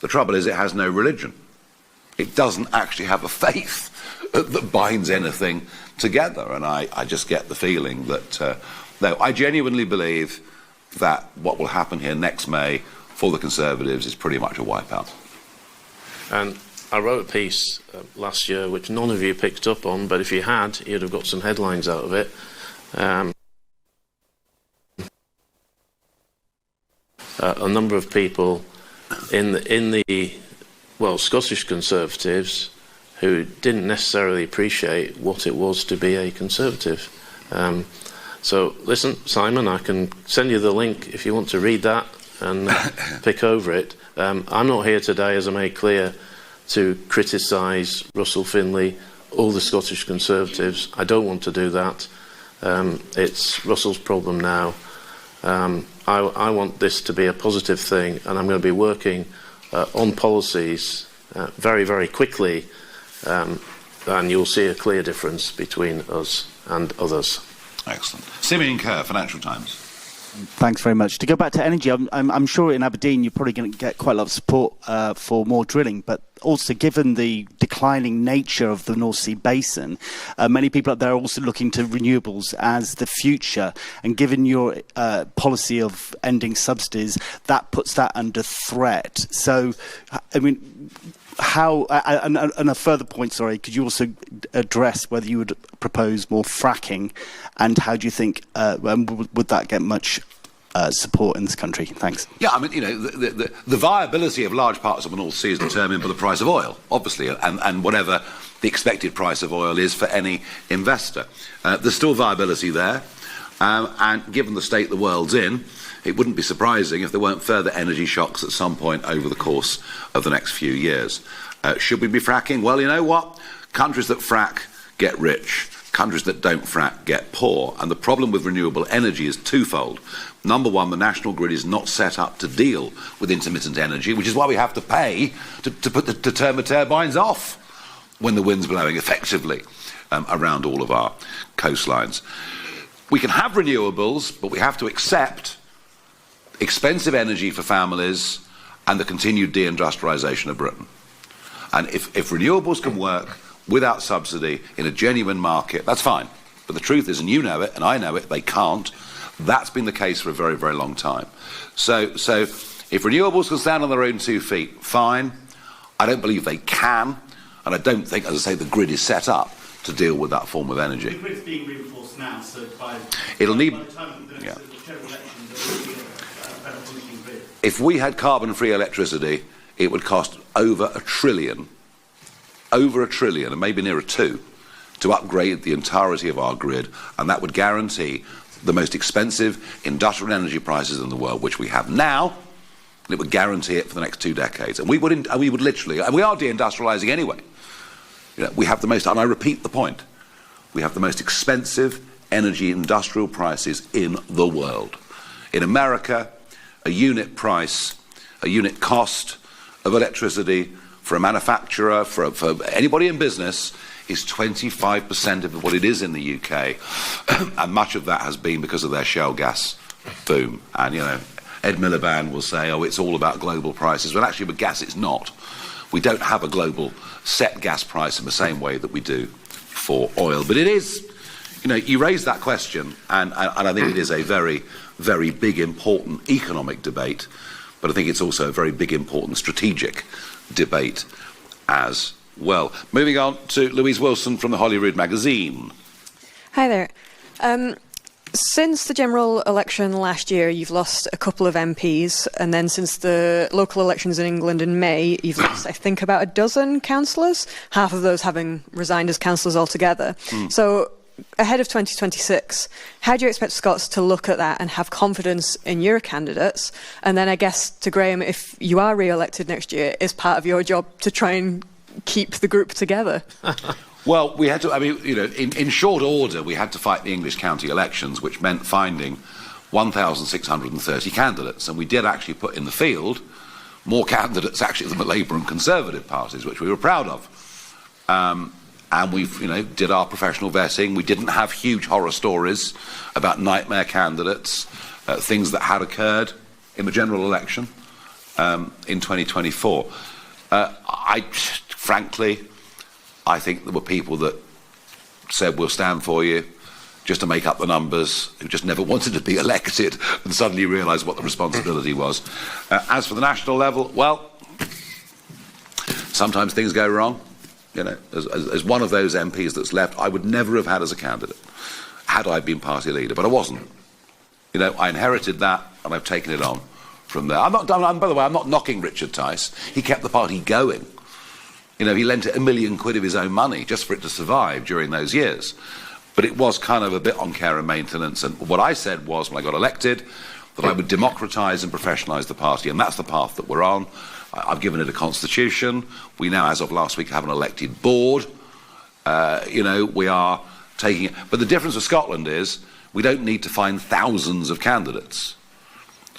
The trouble is it has no religion. It doesn't actually have a faith that binds anything together. And I just get the feeling that, no, I genuinely believe that what will happen here next May for the Conservatives is pretty much a wipeout. And I wrote a piece last year which none of you picked up on, but if you had, you'd have got some headlines out of it. A number of people in the Scottish Conservatives who didn't necessarily appreciate what it was to be a Conservative. So listen, Simon, I can send you the link if you want to read that and pick over it. I'm not here today, as I made clear, to criticise Russell Finlay or the Scottish Conservatives. I don't want to do that. It's Russell's problem now. I want this to be a positive thing, and I'm going to be working on policies very, very quickly, and you'll see a clear difference between us and others. Excellent. Simeon Kerr, Financial Times. Thanks very much. To go back to energy, I'm sure in Aberdeen you're probably going to get quite a lot of support for more drilling, but also given the declining nature of the North Sea basin, many people up there are also looking to renewables as the future, and given your policy of ending subsidies, that puts that under threat. So, I mean, how, and a further point, sorry, could you also address whether you would propose more fracking, and how do you think, would that get much support in this country? Thanks. Yeah, I mean, you know, the viability of large parts of the North Sea is determined by the price of oil, obviously, and whatever the expected price of oil is for any investor. There's still viability there, and given the state the world's in, it wouldn't be surprising if there weren't further energy shocks at some point over the course of the next few years. Should we be fracking? Well, you know what? Countries that frack get rich. Countries that don't frack get poor. And the problem with renewable energy is twofold. Number one, the national grid is not set up to deal with intermittent energy, which is why we have to pay to turn the turbines off when the wind's blowing effectively around all of our coastlines. We can have renewables, but we have to accept expensive energy for families and the continued deindustrialisation of Britain. And if renewables can work without subsidy in a genuine market, that's fine. But the truth is, and you know it, and I know it, they can't. That's been the case for a very, very long time. So if renewables can stand on their own 2 feet, fine. I don't believe they can, and I don't think, as I say, the grid is set up to deal with that form of energy. The grid's being reinforced now, so by the time of the next general election, there will be a better functioning grid. If we had carbon-free electricity, it would cost over $1 trillion, and maybe nearer 2, to upgrade the entirety of our grid, and that would guarantee the most expensive industrial energy prices in the world, which we have now, and it would guarantee it for the next 2 decades. And we would literally, and we are deindustrialising anyway. You know, we have the most, and I repeat the point, we have the most expensive energy industrial prices in the world. In America, a unit price, a unit cost of electricity for a manufacturer, for anybody in business, is 25% of what it is in the UK, and much of that has been because of their shale gas boom. And, you know, Ed Miliband will say, oh, it's all about global prices. Well, actually, with gas, it's not. We don't have a global set gas price in the same way that we do for oil. But it is, you know, you raise that question, and I think it is a very, very big, important economic debate, but I think it's also a very big, important strategic debate as well. Moving on to Louise Wilson from the Holyrood magazine. Hi there. Since the general election last year, you've lost a couple of MPs, and then since the local elections in England in May, you've lost, I think, about a dozen councillors, half of those having resigned as councillors altogether. So, ahead of 2026, how do you expect Scots to look at that and have confidence in your candidates? And then I guess to Graham, if you are re-elected next year, is part of your job to try and keep the group together? Well, we had to, I mean, you know, in short order, we had to fight the English county elections, which meant finding 1,630 candidates. And we did actually put in the field more candidates actually than the Labour and Conservative parties, which we were proud of. And we've, you know, did our professional vetting. We didn't have huge horror stories about nightmare candidates, things that had occurred in the general election in 2024. Frankly, I think there were people that said, we'll stand for you, just to make up the numbers, who just never wanted to be elected and suddenly realised what the responsibility was. As for the national level, well, sometimes things go wrong. You know, as one of those MPs that's left, I would never have had as a candidate, had I been party leader, but I wasn't. You know, I inherited that, and I've taken it on from there. By the way, I'm not knocking Richard Tice. He kept the party going. You know, he lent it £1 million of his own money just for it to survive during those years. But it was kind of a bit on care and maintenance. And what I said was, when I got elected, that I would democratise and professionalise the party. And that's the path that we're on. I've given it a constitution. We now, as of last week, have an elected board. You know, we are taking it. But the difference with Scotland is we don't need to find thousands of candidates.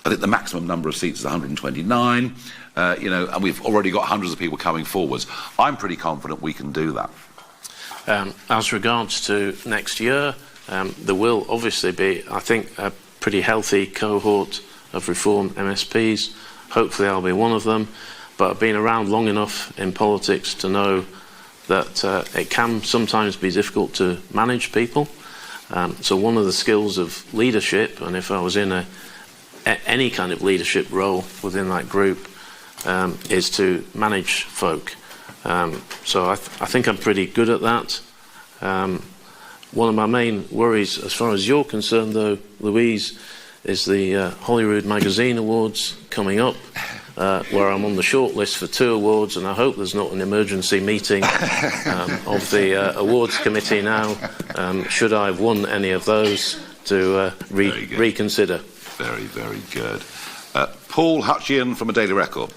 I think the maximum number of seats is 129. You know, and we've already got hundreds of people coming forwards. I'm pretty confident we can do that. As regards to next year, there will obviously be, I think, a pretty healthy cohort of Reform MSPs. Hopefully I'll be one of them. But I've been around long enough in politics to know that it can sometimes be difficult to manage people. So one of the skills of leadership, and if I was in any kind of leadership role within that group, is to manage folk. So I think I'm pretty good at that. One of my main worries, as far as you're concerned, though, Louise, is the Holyrood Magazine Awards coming up, where I'm on the short list for 2 awards, and I hope there's not an emergency meeting of the awards committee now, should I have won any of those, to reconsider. Very, very good. Paul Hutchian from a Daily Record.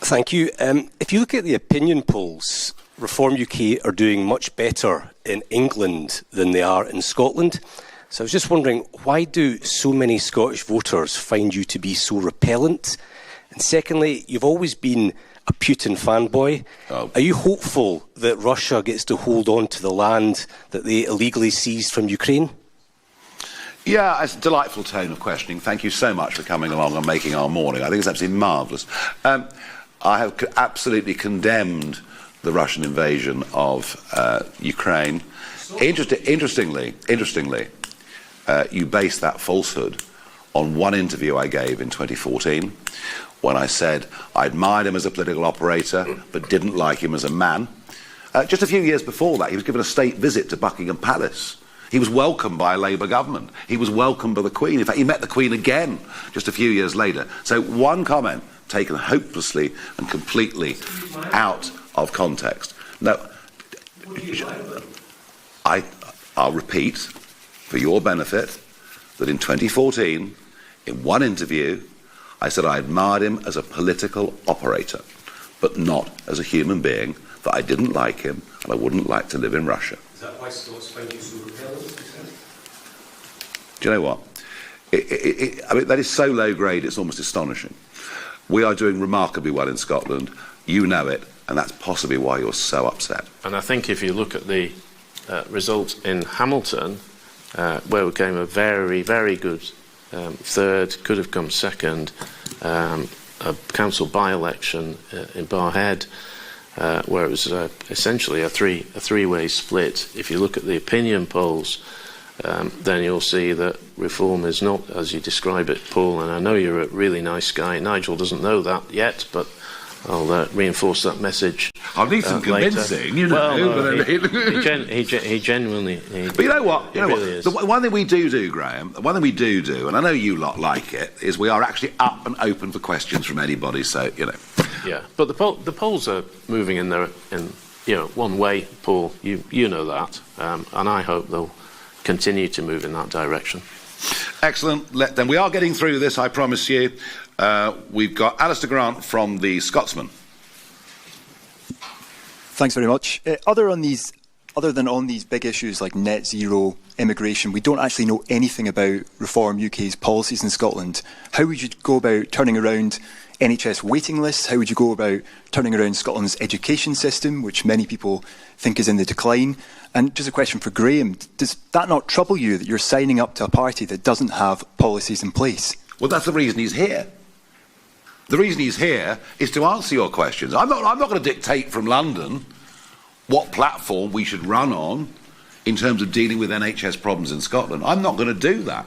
Thank you. If you look at the opinion polls, Reform UK are doing much better in England than they are in Scotland. So I was just wondering, why do so many Scottish voters find you to be so repellent? And secondly, you've always been a Putin fanboy. Are you hopeful that Russia gets to hold on to the land that they illegally seized from Ukraine? Yeah, it's a delightful tone of questioning. Thank you so much for coming along and making our morning. I think it's absolutely marvellous. I have absolutely condemned the Russian invasion of Ukraine. Interestingly, you base that falsehood on one interview I gave in 2014 when I said I admired him as a political operator but didn't like him as a man. Just a few years before that, he was given a state visit to Buckingham Palace. He was welcomed by a Labour government. He was welcomed by the Queen. In fact, he met the Queen again just a few years later. So one comment taken hopelessly and completely out of context. No, I'll repeat, for your benefit, that in 2014, in one interview, I said I admired him as a political operator, but not as a human being, that I didn't like him and I wouldn't like to live in Russia. Is that why Scots find you so repellent? Do you know what? I mean, that is so low grade, it's almost astonishing. We are doing remarkably well in Scotland. You know it, and that's possibly why you're so upset. And I think if you look at the result in Hamilton, where we came a very, very good third, could have come second, a council by-election in Barhead, where it was essentially a three-way split. If you look at the opinion polls, then you'll see that Reform is not, as you describe it, Paul, and I know you're a really nice guy. Nigel doesn't know that yet, but I'll reinforce that message. I'll need some convincing, you know. Well, he genuinely. But you know what? Really is. The one thing we do, Graham, the one thing we do, and I know you lot like it, is we are actually up and open for questions from anybody. So you know. Yeah, but the polls are moving in one way, Paul. You know that, and I hope they'll continue to move in that direction. Excellent. Then we are getting through this, I promise you. We've got Alistair Grant from the Scotsman. Thanks very much. Other than on these big issues like net zero, immigration, we don't actually know anything about Reform UK's policies in Scotland. How would you go about turning around NHS waiting lists? How would you go about turning around Scotland's education system, which many people think is in the decline? And just a question for Graham, does that not trouble you that you're signing up to a party that doesn't have policies in place? Well, that's the reason he's here. The reason he's here is to answer your questions. I'm not going to dictate from London what platform we should run on in terms of dealing with NHS problems in Scotland. I'm not going to do that.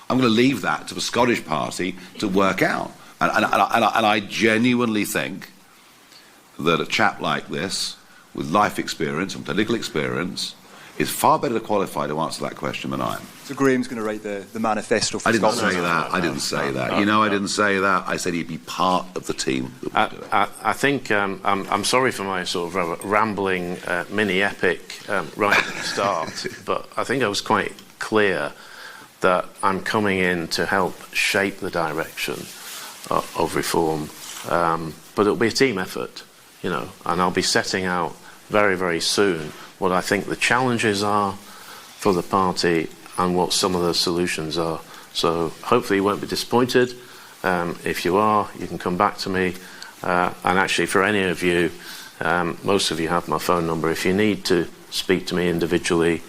I'm going to leave that to the Scottish Party to work out. And I genuinely think that a chap like this, with life experience and political experience, is far better qualified to answer that question than I am. So Graham's going to write the manifesto for Scotland? I didn't say that. I didn't say that. I said he'd be part of the team that would do it. I think I'm sorry for my sort of rambling mini-epic right at the start, but I think I was quite clear that I'm coming in to help shape the direction of reform, but it'll be a team effort, and I'll be setting out very, very soon what I think the challenges are for the party and what some of the solutions are. So hopefully you won't be disappointed. If you are, you can come back to me. And actually, for any of you, most of you have my phone number. If you need to speak to me individually,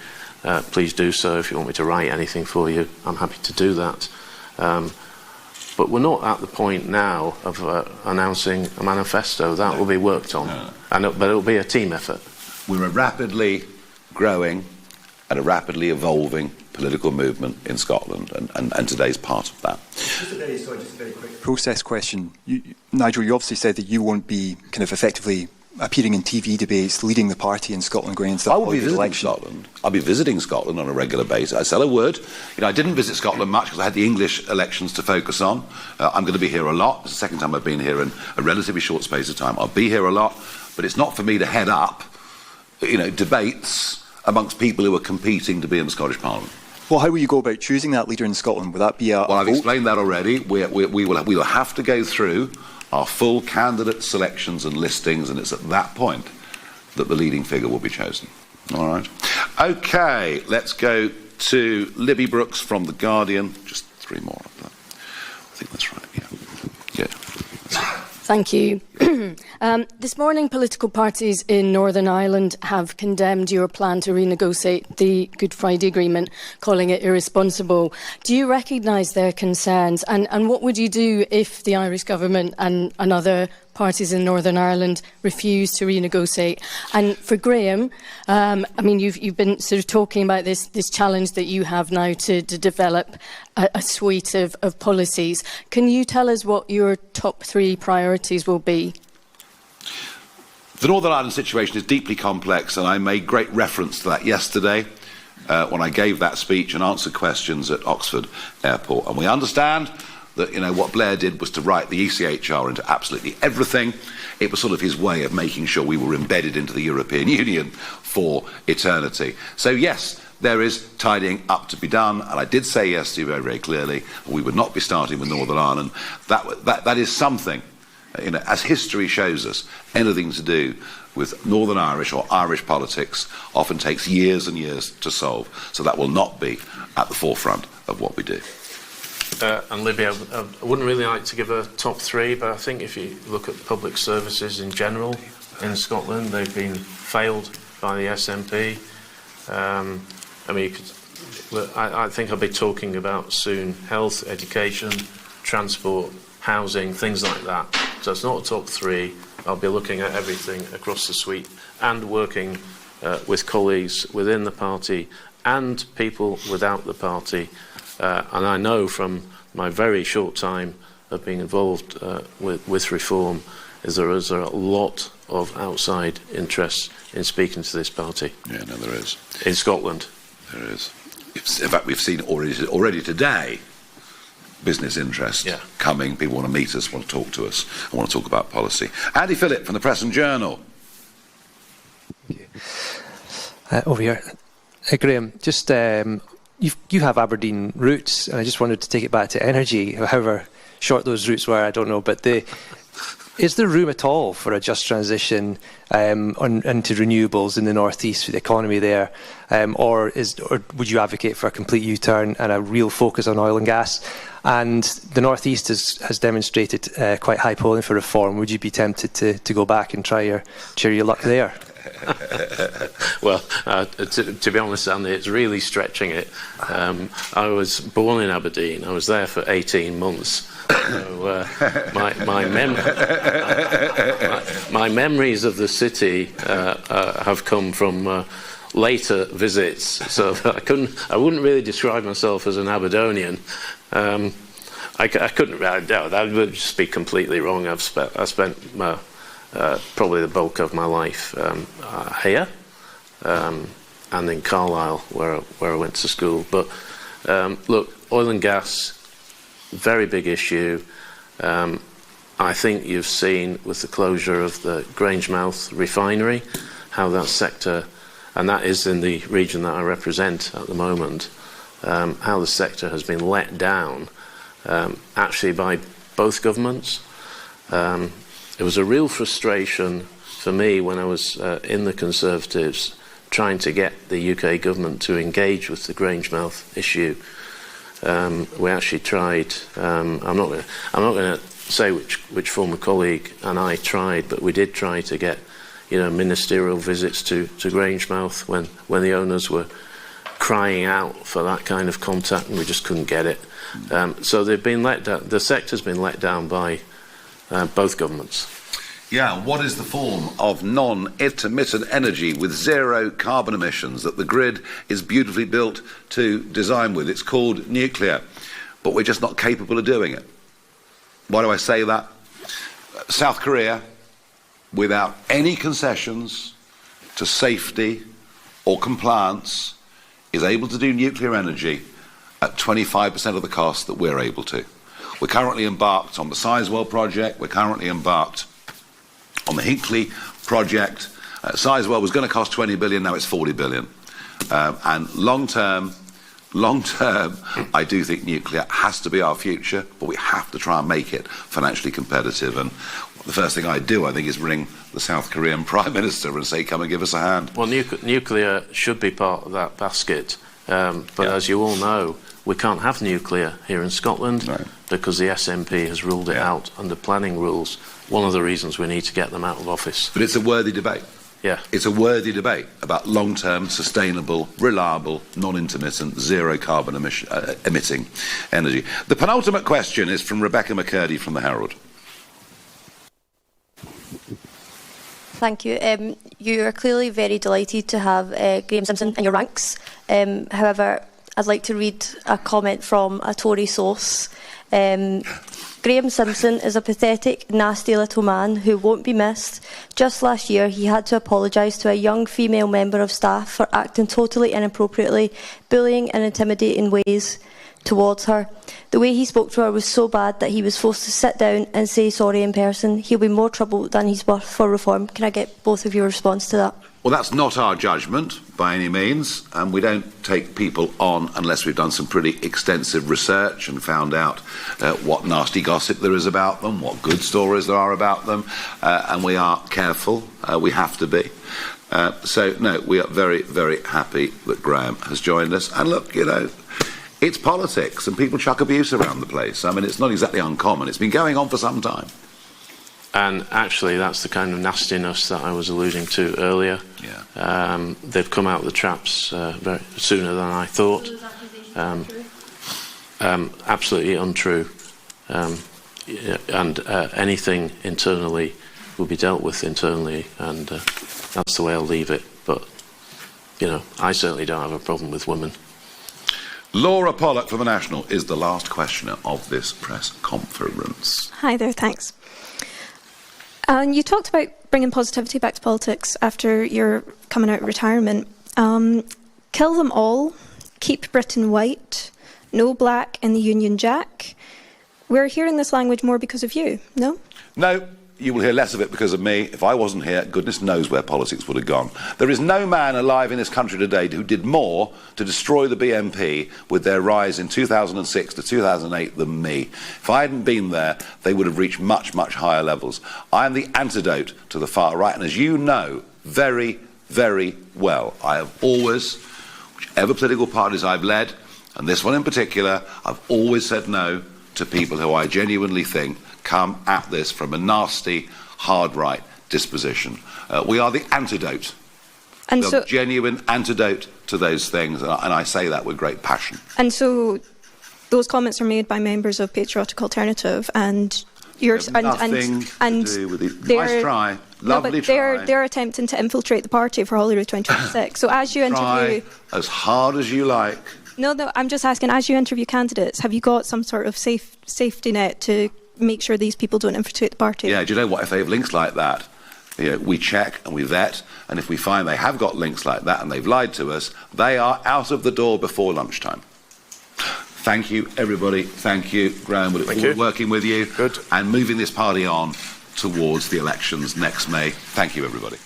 please do so. If you want me to write anything for you, I'm happy to do that. But we're not at the point now of announcing a manifesto. That will be worked on, but it'll be a team effort. We're a rapidly growing and a rapidly evolving political movement in Scotland, and today's part of that. Just a very quick process question. Nigel, you obviously said that you won't be kind of effectively appearing in TV debates, leading the party in Scotland going into the election. Scotland. I'll be visiting Scotland on a regular basis. I said I would. I didn't visit Scotland much because I had the English elections to focus on. I'm going to be here a lot. It's the second time I've been here in a relatively short space of time. I'll be here a lot, but it's not for me to head up, debates amongst people who are competing to be in the Scottish Parliament. Well, how will you go about choosing that leader in Scotland? Would that be a Well, I've explained that already. We will have to go through our full candidate selections and listings, and it's at that point that the leading figure will be chosen. All right. OK, let's go to Libby Brooks from The Guardian. Just three more of that. I think that's right, yeah. Good. Thank you. This morning, political parties in Northern Ireland have condemned your plan to renegotiate the Good Friday Agreement, calling it irresponsible. Do you recognise their concerns? And what would you do if the Irish government and other parties in Northern Ireland refuse to renegotiate? And for Graham, you've been sort of talking about this challenge that you have now to develop a suite of policies. Can you tell us what your top three priorities will be? The Northern Ireland situation is deeply complex, and I made great reference to that yesterday when I gave that speech and answered questions at Oxford Airport. And we understand that what Blair did was to write the ECHR into absolutely everything. It was sort of his way of making sure we were embedded into the European Union for eternity. So yes, there is tidying up to be done, and I did say yesterday very, very clearly we would not be starting with Northern Ireland. That is something, as history shows us, anything to do with Northern Irish or Irish politics often takes years and years to solve. So that will not be at the forefront of what we do. And Libby, I wouldn't really like to give a top three, but I think if you look at public services in general in Scotland, they've been failed by the SNP. I think I'll be talking about soon health, education, transport, housing, things like that. So it's not a top three. I'll be looking at everything across the suite and working with colleagues within the party and people without the party. And I know from my very short time of being involved with reform, is there is a lot of outside interest in speaking to this party. Yeah, no, there is. In Scotland. There is. In fact, we've seen already today business interest coming. People want to meet us, want to talk to us, and want to talk about policy. Andy Phillip from the Press and Journal. Over here. Graham, just you have Aberdeen roots, and I just wanted to take it back to energy, however short those roots were, I don't know, but is there room at all for a just transition into renewables in the North East for the economy there, or would you advocate for a complete U-turn and a real focus on oil and gas? And the North East has demonstrated quite high polling for reform. Would you be tempted to go back and try your luck there? Well, to be honest, Andy, it's really stretching it. I was born in Aberdeen. I was there for 18 months. So, my memories of the city have come from later visits. So I wouldn't really describe myself as an Aberdonian. I couldn't. That would just be completely wrong. I spent probably the bulk of my life here and in Carlisle, where I went to school. But look, oil and gas, very big issue. I think you've seen with the closure of the Grangemouth refinery how that sector, and that is in the region that I represent at the moment, how the sector has been let down actually by both governments. It was a real frustration for me when I was in the Conservatives trying to get the UK government to engage with the Grangemouth issue. We actually tried. I'm not going to say which former colleague and I tried, but we did try to get ministerial visits to Grangemouth when the owners were crying out for that kind of contact, and we just couldn't get it. So they've been let down. The sector's been let down by both governments. Yeah, what is the form of non-intermittent energy with zero carbon emissions that the grid is beautifully built to design with? It's called nuclear, but we're just not capable of doing it. Why do I say that? South Korea, without any concessions to safety or compliance, is able to do nuclear energy at 25% of the cost that we're able to. We're currently embarked on the Sizewell project. We're currently embarked on the Hinkley project. Sizewell was going to cost 20 billion, now it's 40 billion. And long term, I do think nuclear has to be our future, but we have to try and make it financially competitive. And the first thing I do, I think, is ring the South Korean Prime Minister and say, come and give us a hand. Well, nuclear should be part of that basket. But as you all know, we can't have nuclear here in Scotland because the SNP has ruled it out under planning rules. One of the reasons we need to get them out of office. But it's a worthy debate. Yeah. It's a worthy debate about long-term, sustainable, reliable, non-intermittent, zero carbon emitting energy. The penultimate question is from Rebecca McCurdy from the Herald. Thank you. You are clearly very delighted to have Graham Simpson in your ranks. However, I'd like to read a comment from a Tory source. Graham Simpson is a pathetic, nasty little man who won't be missed. Just last year, he had to apologise to a young female member of staff for acting totally inappropriately, bullying and intimidating ways towards her. The way he spoke to her was so bad that he was forced to sit down and say sorry in person. He'll be more trouble than he's worth for reform. Can I get both of your response to that? Well, that's not our judgment by any means, and we don't take people on unless we've done some pretty extensive research and found out what nasty gossip there is about them, what good stories there are about them, and we are careful. We have to be. So, no, we are very, very happy that Graham has joined us. And look, it's politics, and people chuck abuse around the place. I mean, it's not exactly uncommon. It's been going on for some time. And actually, that's the kind of nastiness that I was alluding to earlier. Yeah. They've come out of the traps very sooner than I thought. Absolutely untrue. And anything internally will be dealt with internally, and that's the way I'll leave it. But, I certainly don't have a problem with women. Laura Pollock from The National is the last questioner of this press conference. Hi there, thanks. And you talked about bringing positivity back to politics after your coming out of retirement. Kill them all, keep Britain white, no black in the Union Jack. We're hearing this language more because of you, no? No, you will hear less of it because of me. If I wasn't here, goodness knows where politics would have gone. There is no man alive in this country today who did more to destroy the BNP with their rise in 2006 to 2008 than me. If I hadn't been there, they would have reached much, much higher levels. I am the antidote to the far right, and as you know very, very well, I have always, whichever political parties I've led, and this one in particular, I've always said no to people who I genuinely think come at this from a nasty, hard right disposition. We are the antidote. And the genuine antidote to those things, and I say that with great passion. And so those comments are made by members of Patriotic Alternative, and you're nothing to do with it. Nice try, lovely try. They're attempting to infiltrate the party for Holyrood 2026. So as you interview, try as hard as you like. No, I'm just asking, as you interview candidates, have you got some sort of safety net to make sure these people don't infiltrate the party? Yeah, do you know what? If they have links like that, we check and we vet, and if we find they have got links like that and they've lied to us, they are out of the door before lunchtime. Thank you, everybody. Thank you, Graham. We'll look forward to working with you and moving this party on towards the elections next May. Thank you, everybody.